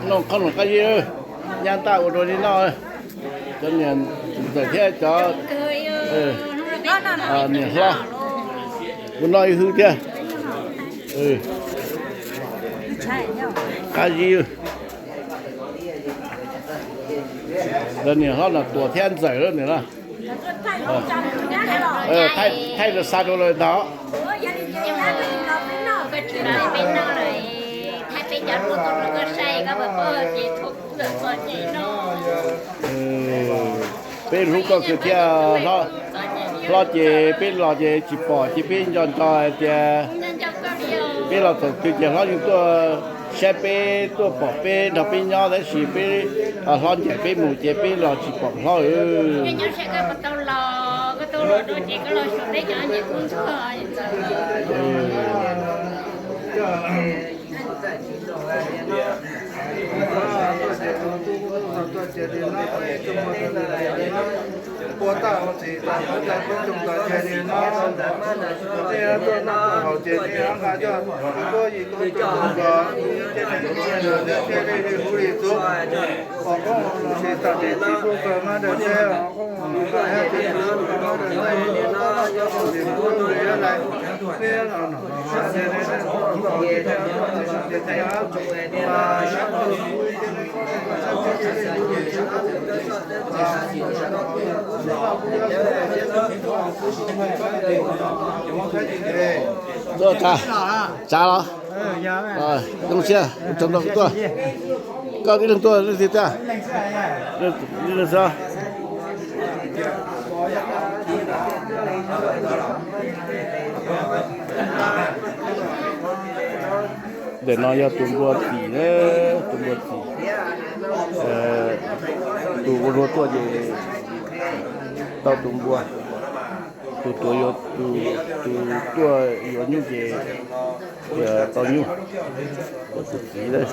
Nó không có cái gì ơi, nhà ta ở đây nó cho nên giờ thế cho nhà lo, muốn nói hư chưa, cái gì, giờ nhà lo là tuổi thiên giải rồi nữa, thay là sao rồi đó. Hãy subscribe cho kênh Ghiền Mì Gõ để không bỏ lỡ những video hấp Rồi trả rồi. Rồi, đông xe, trong đó tua. Có cái đường tua lên gì ta? Lên sao? để nói cho tụi bùa thì tụi bùa thì tụi bùa tua gì tao tụi bùa tụi tua yo như gì tao như tụi gì đấy